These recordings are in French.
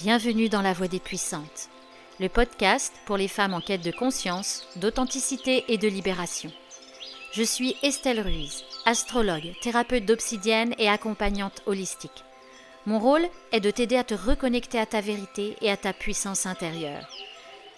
Bienvenue dans La Voix des Puissantes, le podcast pour les femmes en quête de conscience, d'authenticité et de libération. Je suis Estelle Ruiz, astrologue, thérapeute d'obsidienne et accompagnante holistique. Mon rôle est de t'aider à te reconnecter à ta vérité et à ta puissance intérieure.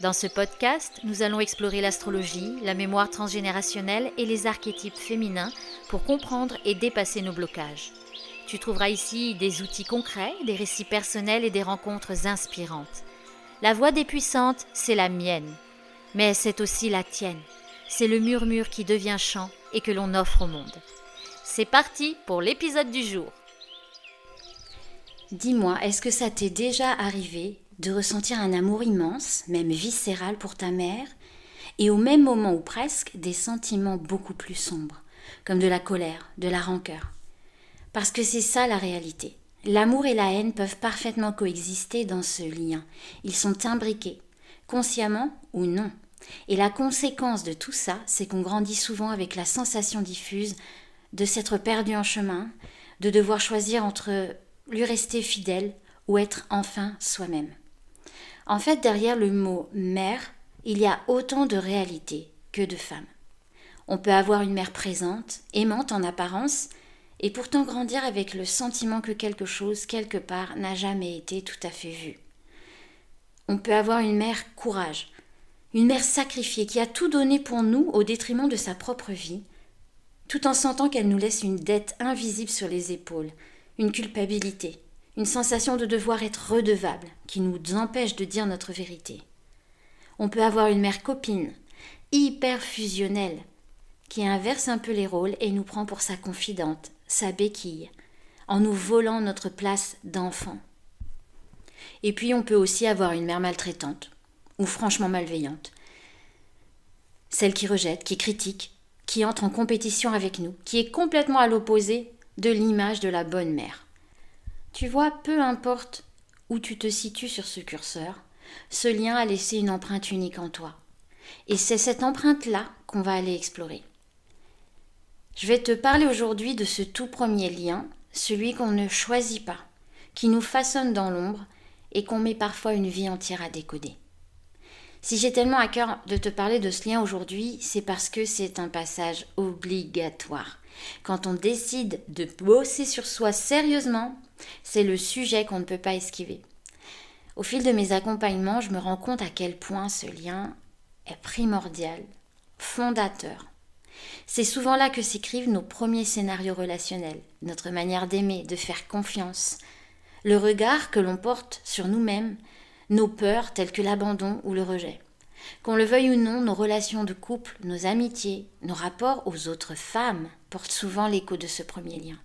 Dans ce podcast, nous allons explorer l'astrologie, la mémoire transgénérationnelle et les archétypes féminins pour comprendre et dépasser nos blocages. Tu trouveras ici des outils concrets, des récits personnels et des rencontres inspirantes. La voix des puissantes, c'est la mienne, mais c'est aussi la tienne. C'est le murmure qui devient chant et que l'on offre au monde. C'est parti pour l'épisode du jour. Dis-moi, est-ce que ça t'est déjà arrivé de ressentir un amour immense, même viscéral pour ta mère, et au même moment ou presque des sentiments beaucoup plus sombres, comme de la colère, de la rancœur? Parce que c'est ça la réalité. L'amour et la haine peuvent parfaitement coexister dans ce lien. Ils sont imbriqués, consciemment ou non. Et la conséquence de tout ça, c'est qu'on grandit souvent avec la sensation diffuse de s'être perdu en chemin, de devoir choisir entre lui rester fidèle ou être enfin soi-même. En fait, derrière le mot « mère », il y a autant de réalité que de femmes. On peut avoir une mère présente, aimante en apparence, et pourtant grandir avec le sentiment que quelque chose, quelque part, n'a jamais été tout à fait vu. On peut avoir une mère courage, une mère sacrifiée qui a tout donné pour nous au détriment de sa propre vie, tout en sentant qu'elle nous laisse une dette invisible sur les épaules, une culpabilité, une sensation de devoir être redevable qui nous empêche de dire notre vérité. On peut avoir une mère copine, hyper fusionnelle, qui inverse un peu les rôles et nous prend pour sa confidente, sa béquille, en nous volant notre place d'enfant. Et puis on peut aussi avoir une mère maltraitante, ou franchement malveillante. Celle qui rejette, qui critique, qui entre en compétition avec nous, qui est complètement à l'opposé de l'image de la bonne mère. Tu vois, peu importe où tu te situes sur ce curseur, ce lien a laissé une empreinte unique en toi. Et c'est cette empreinte-là qu'on va aller explorer. Je vais te parler aujourd'hui de ce tout premier lien, celui qu'on ne choisit pas, qui nous façonne dans l'ombre et qu'on met parfois une vie entière à décoder. Si j'ai tellement à cœur de te parler de ce lien aujourd'hui, c'est parce que c'est un passage obligatoire. Quand on décide de bosser sur soi sérieusement, c'est le sujet qu'on ne peut pas esquiver. Au fil de mes accompagnements, je me rends compte à quel point ce lien est primordial, fondateur. C'est souvent là que s'écrivent nos premiers scénarios relationnels, notre manière d'aimer, de faire confiance, le regard que l'on porte sur nous-mêmes, nos peurs telles que l'abandon ou le rejet. Qu'on le veuille ou non, nos relations de couple, nos amitiés, nos rapports aux autres femmes portent souvent l'écho de ce premier lien.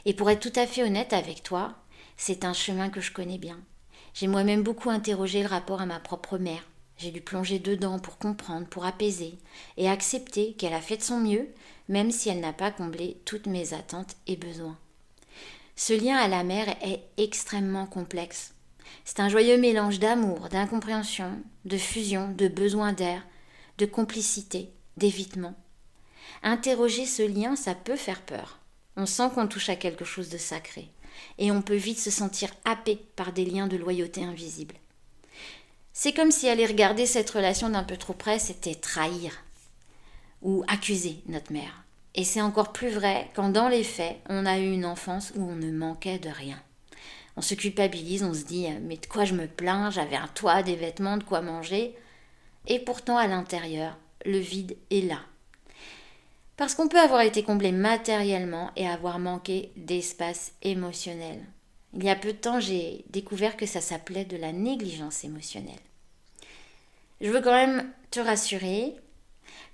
Et pour être tout à fait honnête avec toi, c'est un chemin que je connais bien. J'ai moi-même beaucoup interrogé le rapport à ma propre mère. J'ai dû plonger dedans pour comprendre, pour apaiser et accepter qu'elle a fait de son mieux, même si elle n'a pas comblé toutes mes attentes et besoins. Ce lien à la mère est extrêmement complexe. C'est un joyeux mélange d'amour, d'incompréhension, de fusion, de besoin d'air, de complicité, d'évitement. Interroger ce lien, ça peut faire peur. On sent qu'on touche à quelque chose de sacré et on peut vite se sentir happé par des liens de loyauté invisibles. C'est comme si aller regarder cette relation d'un peu trop près, c'était trahir ou accuser notre mère. Et c'est encore plus vrai quand dans les faits, on a eu une enfance où on ne manquait de rien. On se culpabilise, on se dit « mais de quoi je me plains, j'avais un toit, des vêtements, de quoi manger ?» Et pourtant à l'intérieur, le vide est là. Parce qu'on peut avoir été comblé matériellement et avoir manqué d'espace émotionnel. Il y a peu de temps, j'ai découvert que ça s'appelait de la négligence émotionnelle. Je veux quand même te rassurer,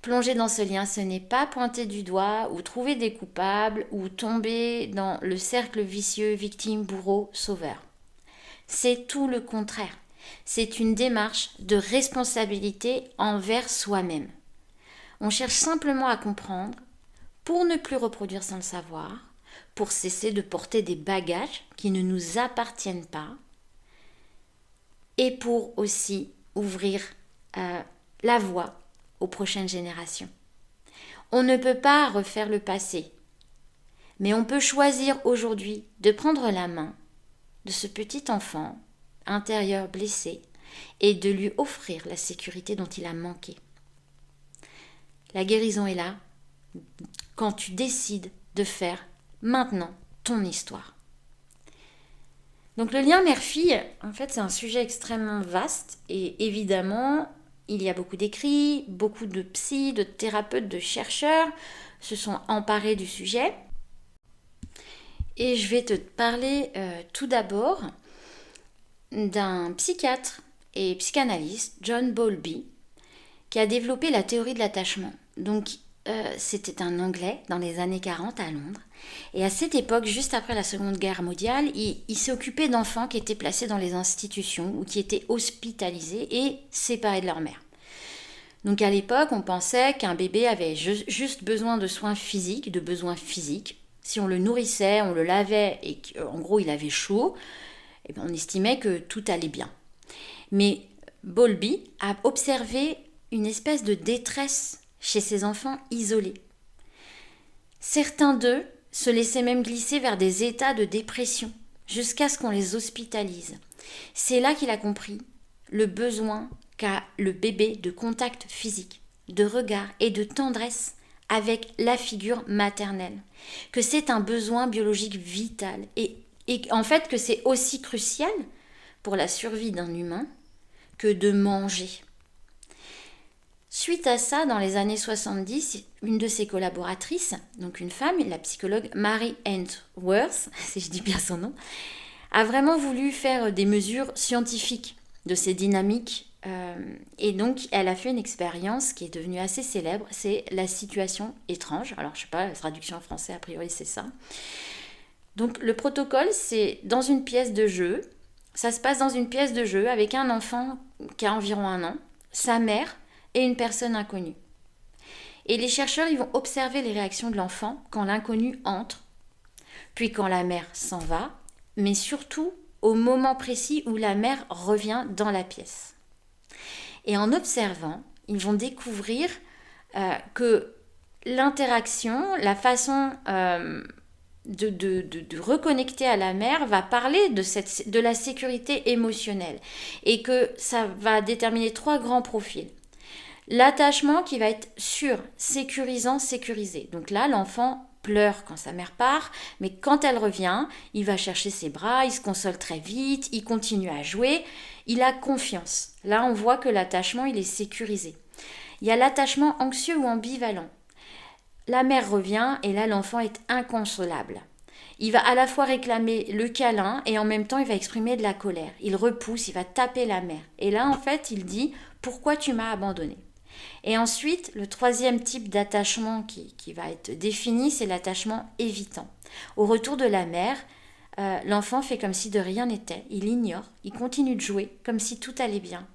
plonger dans ce lien, ce n'est pas pointer du doigt ou trouver des coupables ou tomber dans le cercle vicieux victime, bourreau, sauveur. C'est tout le contraire. C'est une démarche de responsabilité envers soi-même. On cherche simplement à comprendre pour ne plus reproduire sans le savoir, pour cesser de porter des bagages qui ne nous appartiennent pas et pour aussi ouvrir la voie aux prochaines générations. On ne peut pas refaire le passé, mais on peut choisir aujourd'hui de prendre la main de ce petit enfant intérieur blessé et de lui offrir la sécurité dont il a manqué. La guérison est là quand tu décides de faire maintenant ton histoire. Donc le lien mère-fille, en fait, c'est un sujet extrêmement vaste et évidemment, il y a beaucoup d'écrits, beaucoup de psys, de thérapeutes, de chercheurs se sont emparés du sujet. Et je vais te parler tout d'abord d'un psychiatre et psychanalyste, John Bowlby, qui a développé la théorie de l'attachement. Donc, c'était un Anglais dans les années 40 à Londres. Et à cette époque, juste après la Seconde Guerre mondiale, il s'est occupé d'enfants qui étaient placés dans les institutions ou qui étaient hospitalisés et séparés de leur mère. Donc à l'époque, on pensait qu'un bébé avait juste besoin de soins physiques, de besoins physiques. Si on le nourrissait, on le lavait et qu'en gros il avait chaud, eh bien, on estimait que tout allait bien. Mais Bowlby a observé une espèce de détresse chez ces enfants isolés. Certains d'eux se laissaient même glisser vers des états de dépression, jusqu'à ce qu'on les hospitalise. C'est là qu'il a compris le besoin qu'a le bébé de contact physique, de regard et de tendresse avec la figure maternelle, que c'est un besoin biologique vital et en fait que c'est aussi crucial pour la survie d'un humain que de manger. Suite à ça, dans les années 70, une de ses collaboratrices, donc une femme, la psychologue Mary Ainsworth, si je dis bien son nom, a vraiment voulu faire des mesures scientifiques de ces dynamiques. Et donc, elle a fait une expérience qui est devenue assez célèbre, c'est la situation étrange. Alors, je ne sais pas, la traduction en français, a priori, c'est ça. Donc, le protocole, c'est dans une pièce de jeu. Ça se passe dans une pièce de jeu avec un enfant qui a environ 1 an, sa mère et une personne inconnue. Et les chercheurs, ils vont observer les réactions de l'enfant quand l'inconnu entre, puis quand la mère s'en va, mais surtout au moment précis où la mère revient dans la pièce. Et en observant, ils vont découvrir que l'interaction, la façon de reconnecter à la mère va parler de la sécurité émotionnelle et que ça va déterminer 3 grands profils. L'attachement qui va être sûr, sécurisant, sécurisé. Donc là, l'enfant pleure quand sa mère part, mais quand elle revient, il va chercher ses bras, il se console très vite, il continue à jouer, il a confiance. Là, on voit que l'attachement, il est sécurisé. Il y a l'attachement anxieux ou ambivalent. La mère revient et là, l'enfant est inconsolable. Il va à la fois réclamer le câlin et en même temps, il va exprimer de la colère. Il repousse, il va taper la mère. Et là, en fait, il dit « Pourquoi tu m'as abandonné ?» Et ensuite, le 3e type d'attachement qui va être défini, c'est l'attachement évitant. Au retour de la mère, l'enfant fait comme si de rien n'était. Il ignore, il continue de jouer, comme si tout allait bien.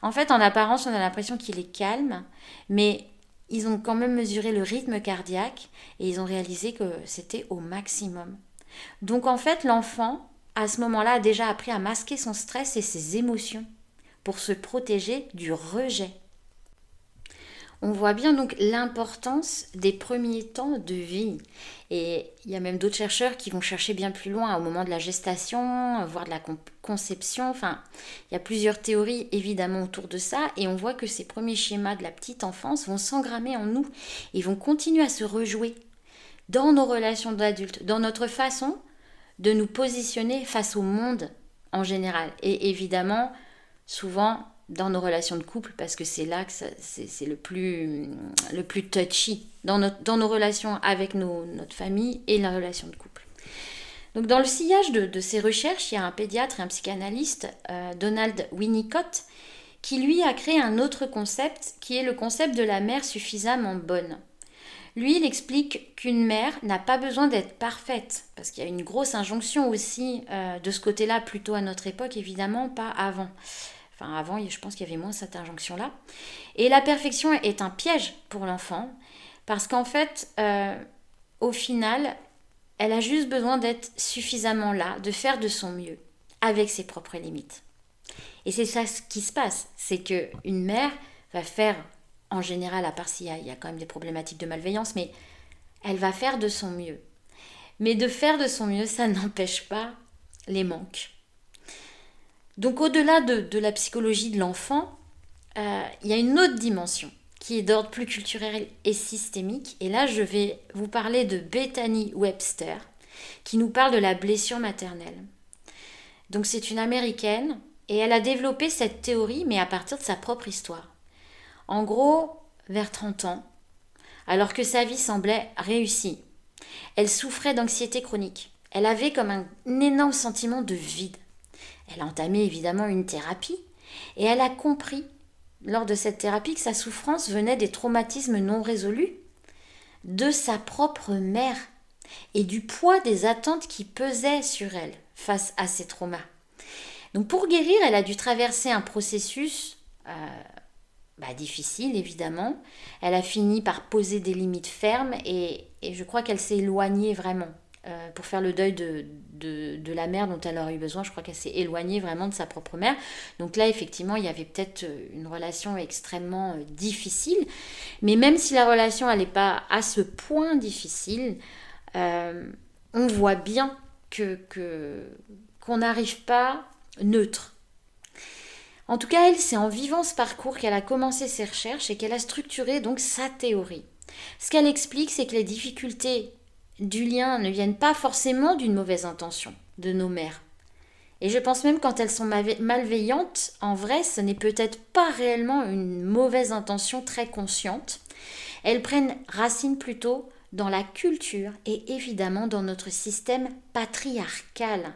En fait, en apparence, on a l'impression qu'il est calme, mais ils ont quand même mesuré le rythme cardiaque et ils ont réalisé que c'était au maximum. Donc en fait, l'enfant, à ce moment-là, a déjà appris à masquer son stress et ses émotions pour se protéger du rejet. On voit bien donc l'importance des premiers temps de vie. Et il y a même d'autres chercheurs qui vont chercher bien plus loin au moment de la gestation, voire de la conception. Enfin, il y a plusieurs théories évidemment autour de ça. Et on voit que ces premiers schémas de la petite enfance vont s'engrammer en nous et vont continuer à se rejouer dans nos relations d'adultes, dans notre façon de nous positionner face au monde en général. Et évidemment, souvent dans nos relations de couple, parce que c'est là que c'est le plus touchy, dans nos relations avec notre famille et la relation de couple. Donc dans le sillage de ces recherches, il y a un pédiatre et un psychanalyste, Donald Winnicott, qui lui a créé un autre concept, qui est le concept de la mère suffisamment bonne. Lui, il explique qu'une mère n'a pas besoin d'être parfaite, parce qu'il y a une grosse injonction aussi de ce côté-là, plutôt à notre époque, évidemment, pas avant. Enfin, avant, je pense qu'il y avait moins cette injonction-là. Et la perfection est un piège pour l'enfant, parce qu'en fait, au final, elle a juste besoin d'être suffisamment là, de faire de son mieux, avec ses propres limites. Et c'est ça ce qui se passe, c'est qu'une mère va faire, en général, à part s'il y a quand même des problématiques de malveillance, mais elle va faire de son mieux. Mais de faire de son mieux, ça n'empêche pas les manques. Donc au-delà de la psychologie de l'enfant, il y a une autre dimension qui est d'ordre plus culturel et systémique. Et là, je vais vous parler de Bethany Webster, qui nous parle de la blessure maternelle. Donc c'est une Américaine, et elle a développé cette théorie, mais à partir de sa propre histoire. En gros, vers 30 ans, alors que sa vie semblait réussie, elle souffrait d'anxiété chronique. Elle avait comme un énorme sentiment de vide. Elle a entamé évidemment une thérapie, et elle a compris lors de cette thérapie que sa souffrance venait des traumatismes non résolus, de sa propre mère et du poids des attentes qui pesaient sur elle face à ces traumas. Donc pour guérir, elle a dû traverser un processus difficile évidemment. Elle a fini par poser des limites fermes et je crois qu'elle s'est éloignée vraiment. Pour faire le deuil de la mère dont elle aurait eu besoin, je crois qu'elle s'est éloignée vraiment de sa propre mère. Donc là, effectivement, il y avait peut-être une relation extrêmement difficile. Mais même si la relation n'allait pas à ce point difficile, on voit bien qu'on n'arrive pas neutre. En tout cas, elle, c'est en vivant ce parcours qu'elle a commencé ses recherches et qu'elle a structuré donc sa théorie. Ce qu'elle explique, c'est que les difficultés du lien ne viennent pas forcément d'une mauvaise intention de nos mères. Et je pense même quand elles sont malveillantes, en vrai, ce n'est peut-être pas réellement une mauvaise intention très consciente. Elles prennent racine plutôt dans la culture et évidemment dans notre système patriarcal.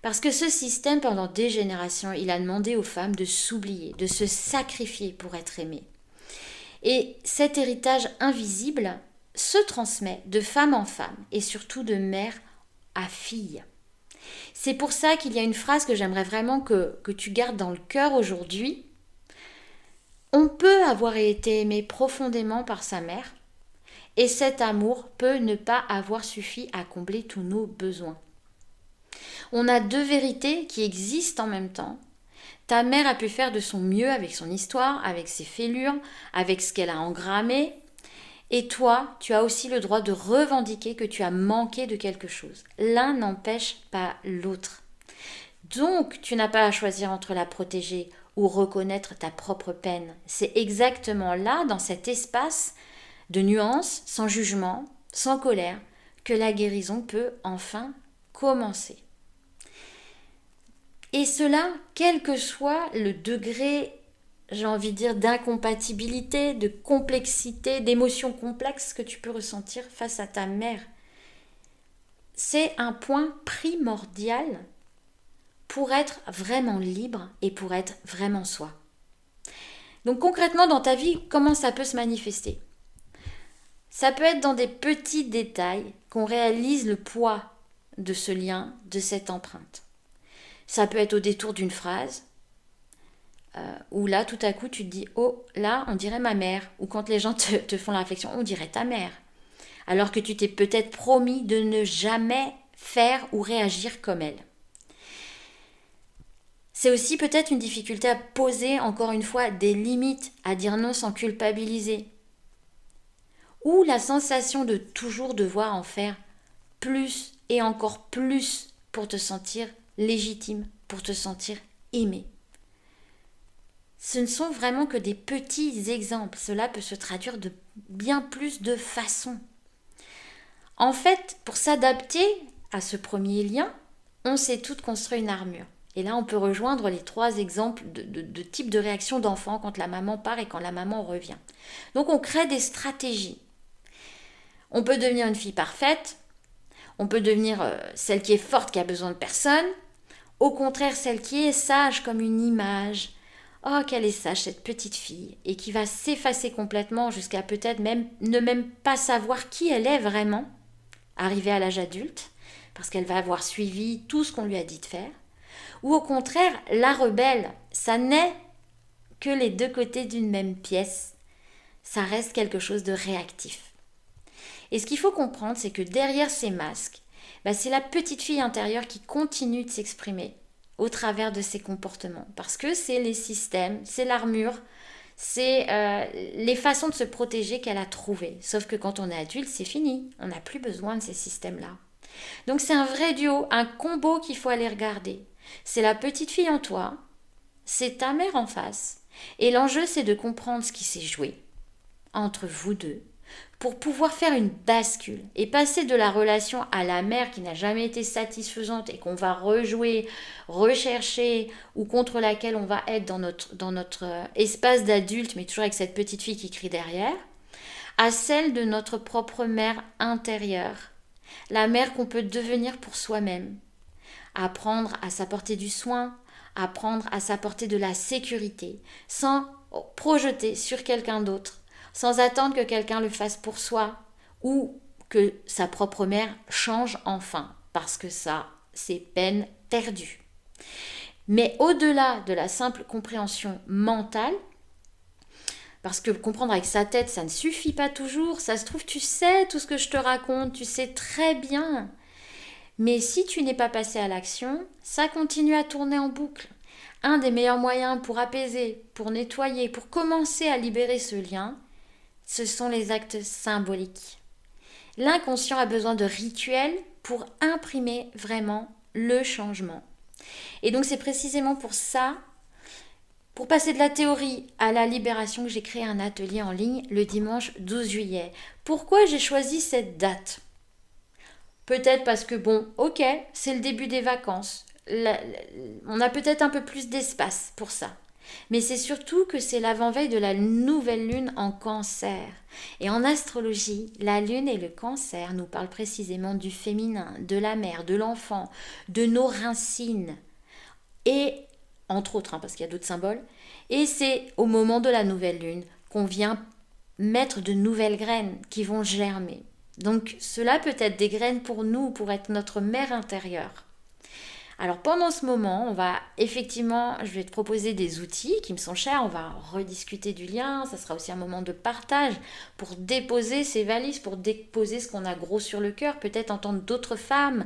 Parce que ce système, pendant des générations, il a demandé aux femmes de s'oublier, de se sacrifier pour être aimées. Et cet héritage invisible se transmet de femme en femme et surtout de mère à fille. C'est pour ça qu'il y a une phrase que j'aimerais vraiment que tu gardes dans le cœur aujourd'hui. On peut avoir été aimé profondément par sa mère et cet amour peut ne pas avoir suffi à combler tous nos besoins. On a deux vérités qui existent en même temps. Ta mère a pu faire de son mieux avec son histoire, avec ses fêlures, avec ce qu'elle a engrammé. Et toi, tu as aussi le droit de revendiquer que tu as manqué de quelque chose. L'un n'empêche pas l'autre. Donc, tu n'as pas à choisir entre la protéger ou reconnaître ta propre peine. C'est exactement là, dans cet espace de nuances, sans jugement, sans colère, que la guérison peut enfin commencer. Et cela, quel que soit le degré, j'ai envie de dire, d'incompatibilité, de complexité, d'émotions complexes que tu peux ressentir face à ta mère. C'est un point primordial pour être vraiment libre et pour être vraiment soi. Donc concrètement, dans ta vie, comment ça peut se manifester ? Ça peut être dans des petits détails qu'on réalise le poids de ce lien, de cette empreinte. Ça peut être au détour d'une phrase, où là, tout à coup, tu te dis « Oh, là, on dirait ma mère ». Ou quand les gens te font la réflexion « On dirait ta mère ». Alors que tu t'es peut-être promis de ne jamais faire ou réagir comme elle. C'est aussi peut-être une difficulté à poser, encore une fois, des limites, à dire non sans culpabiliser. Ou la sensation de toujours devoir en faire plus et encore plus pour te sentir légitime, pour te sentir aimé. Ce ne sont vraiment que des petits exemples. Cela peut se traduire de bien plus de façons. En fait, pour s'adapter à ce premier lien, on s'est toutes construit une armure. Et là, on peut rejoindre les 3 exemples de types de réactions d'enfants quand la maman part et quand la maman revient. Donc, on crée des stratégies. On peut devenir une fille parfaite. On peut devenir celle qui est forte, qui a besoin de personne. Au contraire, celle qui est sage comme une image. Oh, qu'elle est sage, cette petite fille. Et qui va s'effacer complètement jusqu'à peut-être même pas savoir qui elle est vraiment, arrivée à l'âge adulte, parce qu'elle va avoir suivi tout ce qu'on lui a dit de faire. Ou au contraire, la rebelle, ça n'est que les 2 côtés d'une même pièce. Ça reste quelque chose de réactif. Et ce qu'il faut comprendre, c'est que derrière ces masques, c'est la petite fille intérieure qui continue de s'exprimer au travers de ses comportements. Parce que c'est les systèmes, c'est l'armure, c'est les façons de se protéger qu'elle a trouvées. Sauf que quand on est adulte, c'est fini. On n'a plus besoin de ces systèmes-là. Donc c'est un vrai duo, un combo qu'il faut aller regarder. C'est la petite fille en toi, c'est ta mère en face. Et l'enjeu, c'est de comprendre ce qui s'est joué entre vous deux pour pouvoir faire une bascule et passer de la relation à la mère qui n'a jamais été satisfaisante et qu'on va rejouer, rechercher ou contre laquelle on va être dans notre espace d'adulte, mais toujours avec cette petite fille qui crie derrière, à celle de notre propre mère intérieure, la mère qu'on peut devenir pour soi-même, apprendre à s'apporter du soin, apprendre à s'apporter de la sécurité, sans projeter sur quelqu'un d'autre, sans attendre que quelqu'un le fasse pour soi ou que sa propre mère change enfin, parce que ça, c'est peine perdue. Mais au-delà de la simple compréhension mentale, parce que comprendre avec sa tête, ça ne suffit pas toujours, ça se trouve, tu sais tout ce que je te raconte, tu sais très bien. Mais si tu n'es pas passé à l'action, ça continue à tourner en boucle. Un des meilleurs moyens pour apaiser, pour nettoyer, pour commencer à libérer ce lien, ce sont les actes symboliques. L'inconscient a besoin de rituels pour imprimer vraiment le changement. Et donc c'est précisément pour ça, pour passer de la théorie à la libération, que j'ai créé un atelier en ligne le dimanche 12 juillet. Pourquoi j'ai choisi cette date ? Peut-être parce que c'est le début des vacances. On a peut-être un peu plus d'espace pour ça. Mais c'est surtout que c'est l'avant-veille de la nouvelle lune en Cancer. Et en astrologie, la lune et le Cancer nous parlent précisément du féminin, de la mère, de l'enfant, de nos racines. Et, entre autres, parce qu'il y a d'autres symboles. Et c'est au moment de la nouvelle lune qu'on vient mettre de nouvelles graines qui vont germer. Donc cela peut être des graines pour nous, pour être notre mère intérieure. Alors pendant ce moment, je vais te proposer des outils qui me sont chers, on va rediscuter du lien, ça sera aussi un moment de partage pour déposer ces valises, pour déposer ce qu'on a gros sur le cœur, peut-être entendre d'autres femmes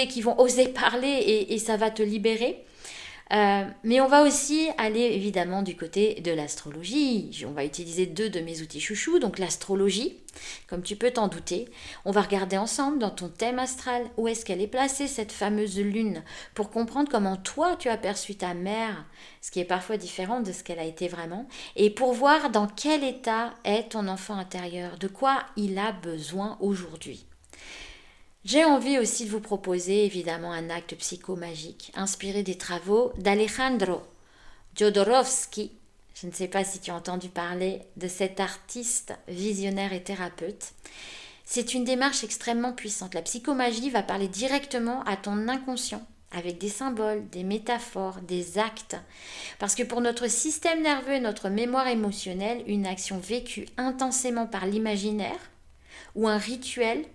qui vont oser parler et ça va te libérer. Mais on va aussi aller évidemment du côté de l'astrologie. On va utiliser 2 de mes outils chouchous, donc l'astrologie, comme tu peux t'en douter. On va regarder ensemble dans ton thème astral où est-ce qu'elle est placée cette fameuse lune pour comprendre comment toi tu as perçu ta mère, ce qui est parfois différent de ce qu'elle a été vraiment, et pour voir dans quel état est ton enfant intérieur, de quoi il a besoin aujourd'hui. J'ai envie aussi de vous proposer évidemment un acte psychomagique inspiré des travaux d'Alejandro Jodorowsky. Je ne sais pas si tu as entendu parler de cet artiste visionnaire et thérapeute. C'est une démarche extrêmement puissante. La psychomagie va parler directement à ton inconscient avec des symboles, des métaphores, des actes. Parce que pour notre système nerveux et notre mémoire émotionnelle, une action vécue intensément par l'imaginaire ou un rituel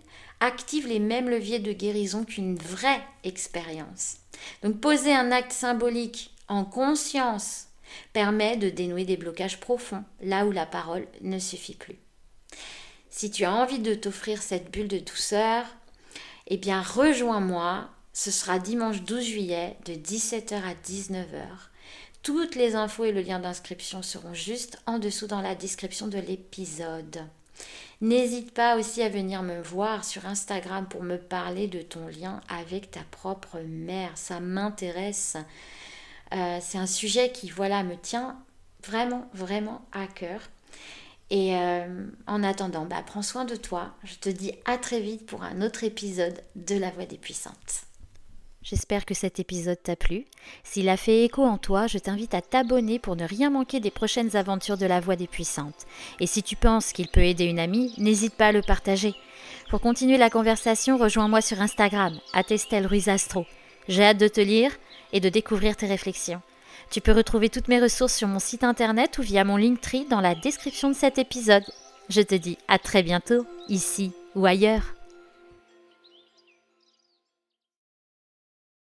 active les mêmes leviers de guérison qu'une vraie expérience. Donc poser un acte symbolique en conscience permet de dénouer des blocages profonds, là où la parole ne suffit plus. Si tu as envie de t'offrir cette bulle de douceur, eh bien rejoins-moi, ce sera dimanche 12 juillet de 17h à 19h. Toutes les infos et le lien d'inscription seront juste en dessous dans la description de l'épisode. N'hésite pas aussi à venir me voir sur Instagram pour me parler de ton lien avec ta propre mère. Ça m'intéresse. C'est un sujet qui me tient vraiment, vraiment à cœur. Et en attendant, prends soin de toi. Je te dis à très vite pour un autre épisode de La Voix des Puissantes. J'espère que cet épisode t'a plu. S'il a fait écho en toi, je t'invite à t'abonner pour ne rien manquer des prochaines aventures de La Voix des Puissantes. Et si tu penses qu'il peut aider une amie, n'hésite pas à le partager. Pour continuer la conversation, rejoins-moi sur Instagram, @EstelRuizAstro. J'ai hâte de te lire et de découvrir tes réflexions. Tu peux retrouver toutes mes ressources sur mon site internet ou via mon Linktree dans la description de cet épisode. Je te dis à très bientôt, ici ou ailleurs.